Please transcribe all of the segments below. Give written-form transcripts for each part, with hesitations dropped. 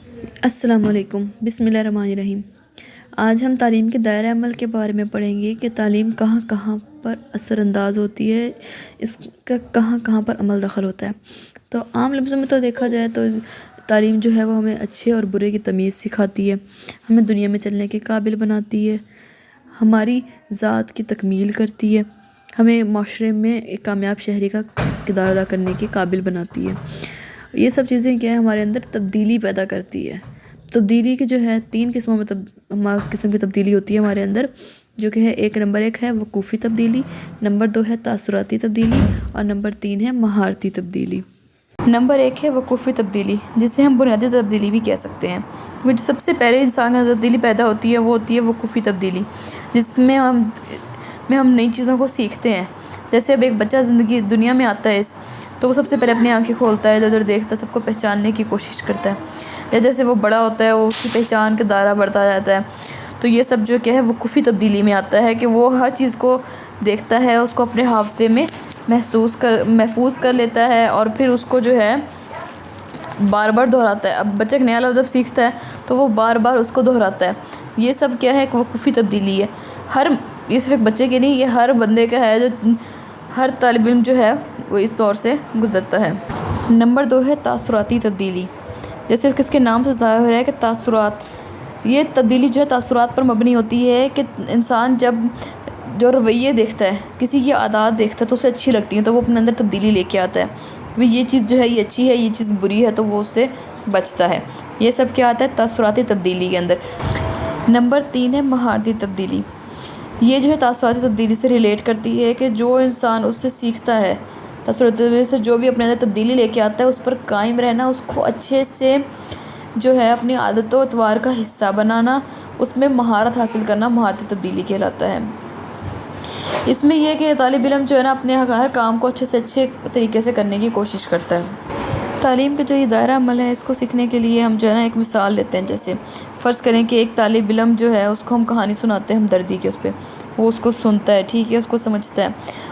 السلام علیکم، بسم اللہ الرحمن الرحیم۔ آج ہم تعلیم کے دائرۂ عمل کے بارے میں پڑھیں گے کہ تعلیم کہاں کہاں پر اثر انداز ہوتی ہے، اس کا کہاں کہاں پر عمل دخل ہوتا ہے۔ تو عام لفظوں میں تو دیکھا جائے تو تعلیم جو ہے وہ ہمیں اچھے اور برے کی تمیز سکھاتی ہے، ہمیں دنیا میں چلنے کے قابل بناتی ہے، ہماری ذات کی تکمیل کرتی ہے، ہمیں معاشرے میں ایک کامیاب شہری کا کردار ادا کرنے کے قابل بناتی ہے۔ یہ سب چیزیں کیا ہے ہمارے اندر تبدیلی پیدا کرتی ہے۔ تبدیلی کی جو ہے 3 قسموں میں قسم کی تبدیلی ہوتی ہے ہمارے اندر، جو کہ ہے نمبر 1 ہے وقوفی تبدیلی، نمبر 2 ہے تاثراتی تبدیلی اور نمبر 3 ہے مہارتی تبدیلی۔ نمبر 1 ہے وقوفی تبدیلی، جسے ہم بنیادی تبدیلی بھی کہہ سکتے ہیں۔ وہ جو سب سے پہلے انسان کا تبدیلی پیدا ہوتی ہے وہ ہوتی ہے وقوفی تبدیلی، جس میں ہم نئی چیزوں کو سیکھتے ہیں۔ جیسے اب ایک بچہ دنیا میں آتا ہے تو وہ سب سے پہلے اپنی آنکھیں کھولتا ہے، ادھر ادھر دیکھتا ہے، سب کو پہچاننے کی کوشش کرتا ہے۔ جیسے وہ بڑا ہوتا ہے وہ اس کی پہچان کا دائرہ بڑھتا جاتا ہے۔ تو یہ سب جو کہ ہے وقوفی تبدیلی میں آتا ہے کہ وہ ہر چیز کو دیکھتا ہے، اس کو اپنے حافظے میں محفوظ کر لیتا ہے اور پھر اس کو جو ہے بار بار دہراتا ہے۔ اب بچہ ایک نیا لفظ جب سیکھتا ہے تو وہ بار بار اس کو دہراتا ہے۔ یہ سب کیا ہے ایک وقوفی تبدیلی ہے۔ یہ صرف ایک بچے کے نہیں، یہ ہر بندے کا ہے، جو ہر طالب علم جو ہے وہ اس دور سے گزرتا ہے۔ نمبر 2 ہے تاثراتی تبدیلی، جیسے اس کے نام سے ظاہر ہے کہ تاثرات، یہ تبدیلی جو ہے تاثرات پر مبنی ہوتی ہے کہ انسان جب جو رویے دیکھتا ہے، کسی کی عادات دیکھتا ہے تو اسے اچھی لگتی ہیں تو وہ اپنے اندر تبدیلی لے کے آتا ہے۔ یہ چیز جو ہے یہ اچھی ہے، یہ چیز بری ہے تو وہ اس سے بچتا ہے۔ یہ سب کیا آتا ہے تاثراتی تبدیلی کے اندر۔ نمبر 3 ہے مہارتی تبدیلی، یہ جو ہے تاثراتی تبدیلی سے ریلیٹ کرتی ہے کہ جو انسان اس سے سیکھتا ہے، تاثراتی تبدیلی سے جو بھی اپنے اندر تبدیلی لے کے آتا ہے اس پر قائم رہنا، اس کو اچھے سے جو ہے اپنی عادت و اطوار کا حصہ بنانا، اس میں مہارت حاصل کرنا مہارتی تبدیلی کہلاتا ہے۔ اس میں یہ کہ طالب علم جو ہے نا اپنے ہر کام کو اچھے طریقے سے کرنے کی کوشش کرتا ہے۔ تعلیم کا جو یہ دائرہ عمل ہے اس کو سیکھنے کے لیے ہم جو ہے نا ایک مثال لیتے ہیں۔ جیسے فرض کریں کہ ایک طالب علم جو ہے اس کو ہم کہانی سناتے ہیں ہمدردی کے اس پہ، وہ اس کو سنتا ہے، ٹھیک ہے، اس کو سمجھتا ہے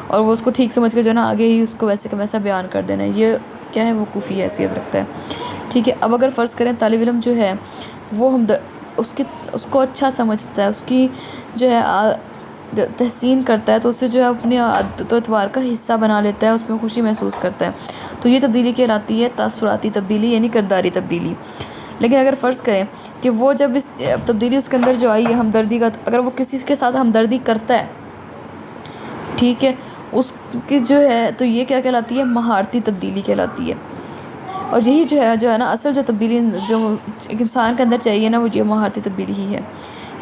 اور وہ اس کو ٹھیک سمجھ کے جو ہے نا آگے ہی اس کو ویسے کا ویسا بیان کر دینا ہے، یہ کیا ہے وقوفی حیثیت رکھتا ہے، ٹھیک ہے۔ اب اگر فرض کریں طالب علم جو ہے وہ اس کو اچھا سمجھتا ہے، اس کی جو ہے تحسین کرتا ہے تو اسے جو ہے اپنی عادت و اطوار کا حصہ بنا لیتا ہے، اس میں خوشی محسوس کرتا ہے، تو یہ تبدیلی کہلاتی ہے تاثراتی تبدیلی یعنی کرداری تبدیلی۔ لیکن اگر فرض کریں کہ وہ جب اس تبدیلی اس کے اندر جو آئی ہے ہمدردی کا، اگر وہ کسی کے ساتھ ہمدردی کرتا ہے، ٹھیک ہے، اس کی جو ہے تو یہ کیا کہلاتی ہے مہارتی تبدیلی کہلاتی ہے۔ اور یہی جو ہے نا اصل جو تبدیلی جو ایک انسان کے اندر چاہیے نا وہ یہ مہارتی تبدیلی ہی ہے۔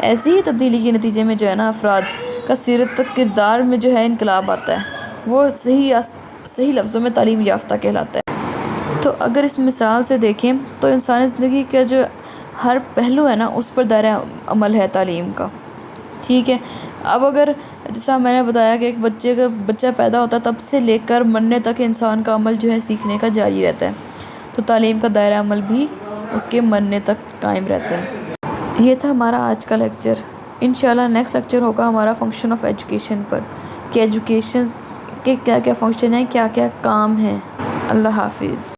ایسی ہی تبدیلی کے نتیجے میں جو ہے نا افراد کا سیرت کردار میں جو ہے انقلاب آتا ہے، وہ صحیح لفظوں میں تعلیم یافتہ کہلاتا ہے۔ تو اگر اس مثال سے دیکھیں تو انسانی زندگی کا جو ہر پہلو ہے نا اس پر دائرہ عمل ہے تعلیم کا، ٹھیک ہے۔ اب اگر جیسا میں نے بتایا کہ ایک بچہ پیدا ہوتا ہے تب سے لے کر مرنے تک انسان کا عمل جو ہے سیکھنے کا جاری رہتا ہے، تو تعلیم کا دائرہ عمل بھی اس کے مرنے تک قائم رہتا ہے۔ یہ تھا ہمارا آج کا لیکچر۔ انشاءاللہ نیکسٹ لیکچر ہوگا ہمارا فنکشن آف ایجوکیشن پر، کہ ایجوکیشن کے کیا کیا فنکشن ہیں، کیا کیا کام ہیں۔ اللہ حافظ۔